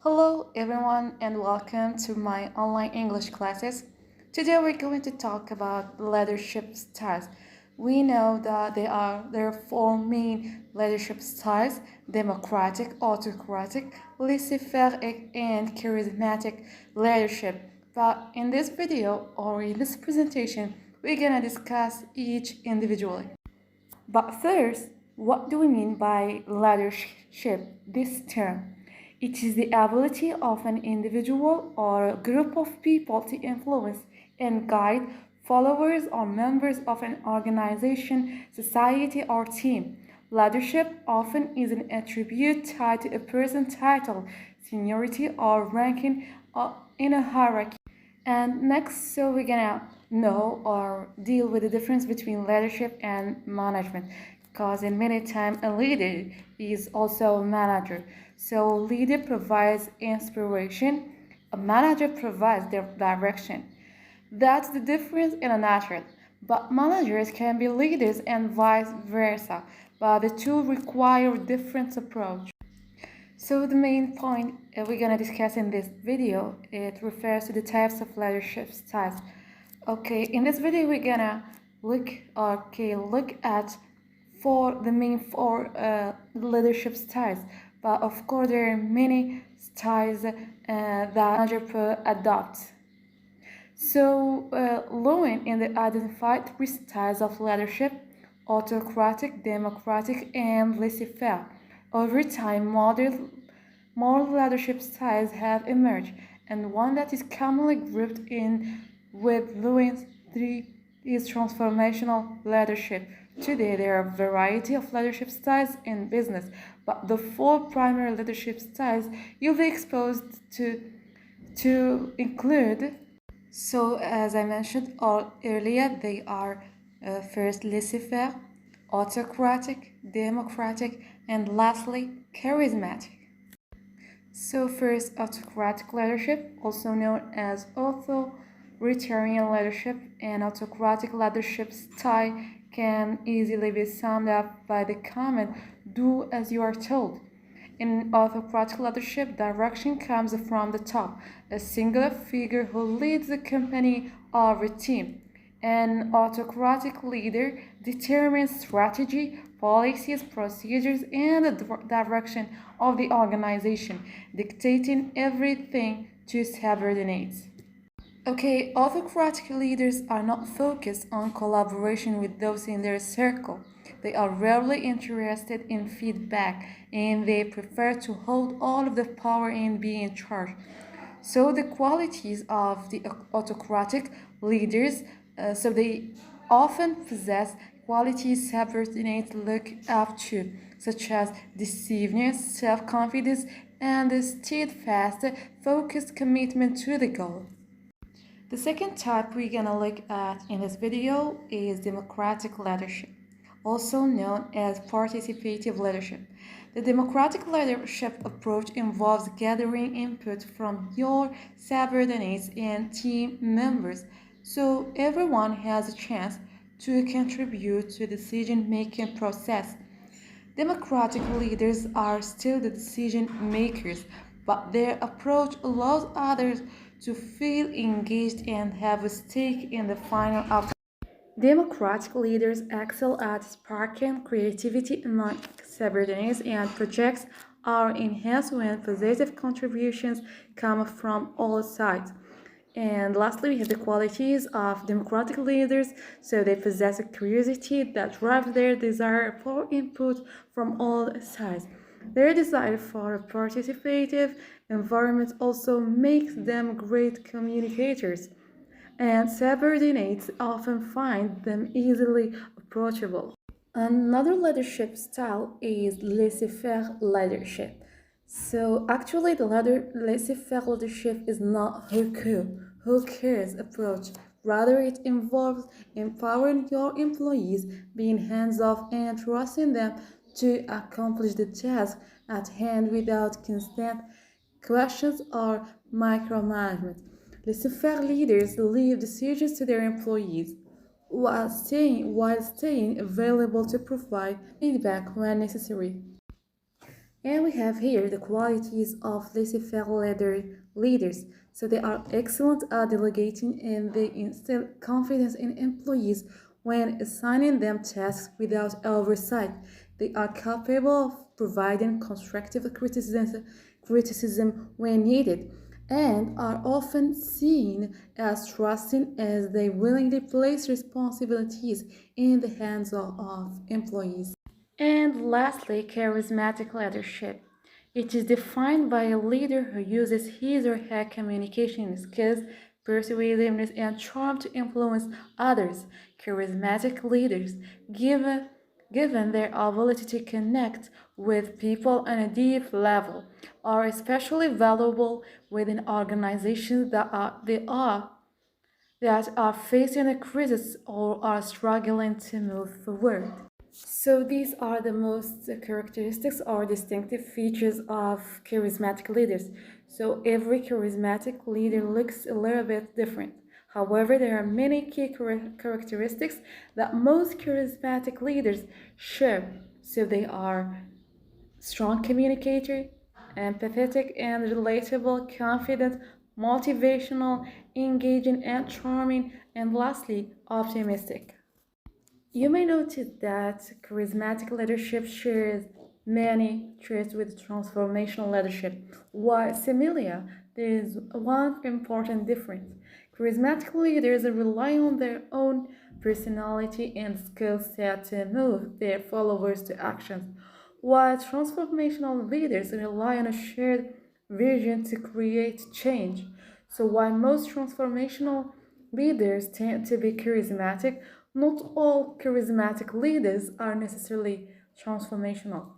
Hello everyone and welcome to my online English classes. Today we're going to talk about leadership styles. We know that there are four main leadership styles: democratic, autocratic, laissez-faire, and charismatic leadership. But in this video or in this presentation, we're gonna discuss each individually. But first, what do we mean by leadership? This term. It is the ability of an individual or a group of people to influence and guide followers or members of an organization, society, or team. Leadership often is an attribute tied to a person's title, seniority, or ranking in a hierarchy. And next, so we're gonna know or deal with the difference between leadership and management, because in many times a leader is also a manager. So leader provides inspiration, a manager provides their direction. That's the difference in a nutshell. But managers can be leaders and vice versa, but the two require different approach. So the main point we're gonna discuss in this video, it refers to the types of leadership styles. Okay, in this video we're gonna look at the main four leadership styles. But of course there are many styles that manager adopt. So Lewin in the identified three styles of leadership: autocratic, democratic, and laissez-faire. Over time, more leadership styles have emerged, and one that is commonly grouped in with Lewin's three is transformational leadership. Today, there are a variety of leadership styles in business, but the four primary leadership styles you'll be exposed to include. So, as I mentioned earlier, they are first laissez-faire, autocratic, democratic, and lastly, charismatic. So, first, autocratic leadership, also known as authoritarian leadership, and autocratic leadership style can easily be summed up by the comment, do as you are told. In autocratic leadership, direction comes from the top, a singular figure who leads the company or a team. An autocratic leader determines strategy, policies, procedures, and the direction of the organization, dictating everything to subordinates. Okay, autocratic leaders are not focused on collaboration with those in their circle. They are rarely interested in feedback and they prefer to hold all of the power and be in charge. So the qualities of the autocratic leaders, they often possess qualities subordinates look up to, such as decisiveness, self-confidence, and a steadfast, focused commitment to the goal. The second type we're gonna look at in this video is democratic leadership, also known as participative leadership. The democratic leadership approach involves gathering input from your subordinates and team members, so everyone has a chance to contribute to the decision-making process. Democratic leaders are still the decision makers, but their approach allows others to feel engaged and have a stake in the final outcome. Democratic leaders excel at sparking creativity among subordinates and projects are enhanced when positive contributions come from all sides. And lastly, we have the qualities of democratic leaders. So they possess a curiosity that drives their desire for input from all sides. Their desire for a participative environment also makes them great communicators, and subordinates often find them easily approachable. Another leadership style is laissez-faire leadership. So actually the laissez-faire leadership is not who cares approach. Rather, it involves empowering your employees, being hands-off and trusting them to accomplish the task at hand without constant questions or micromanagement. Laissez-faire leaders leave decisions to their employees while staying available to provide feedback when necessary. And we have here the qualities of laissez-faire leaders. So they are excellent at delegating and they instill confidence in employees when assigning them tasks without oversight. They are capable of providing constructive criticism when needed and are often seen as trusting as they willingly place responsibilities in the hands of employees. And lastly, charismatic leadership. It is defined by a leader who uses his or her communication skills, persuasiveness, and charm to influence others. Charismatic leaders, given their ability to connect with people on a deep level, are especially valuable within organizations that are facing a crisis or are struggling to move forward. So these are the most characteristics or distinctive features of charismatic leaders. So every charismatic leader looks a little bit different. However, there are many key characteristics that most charismatic leaders share. So they are strong communicator, empathetic and relatable, confident, motivational, engaging and charming, and lastly, optimistic. You may notice that charismatic leadership shares many traits with transformational leadership. While similar, there is one important difference. Charismatic leaders rely on their own personality and skill set to move their followers to actions, while transformational leaders rely on a shared vision to create change. So, while most transformational leaders tend to be charismatic, not all charismatic leaders are necessarily transformational.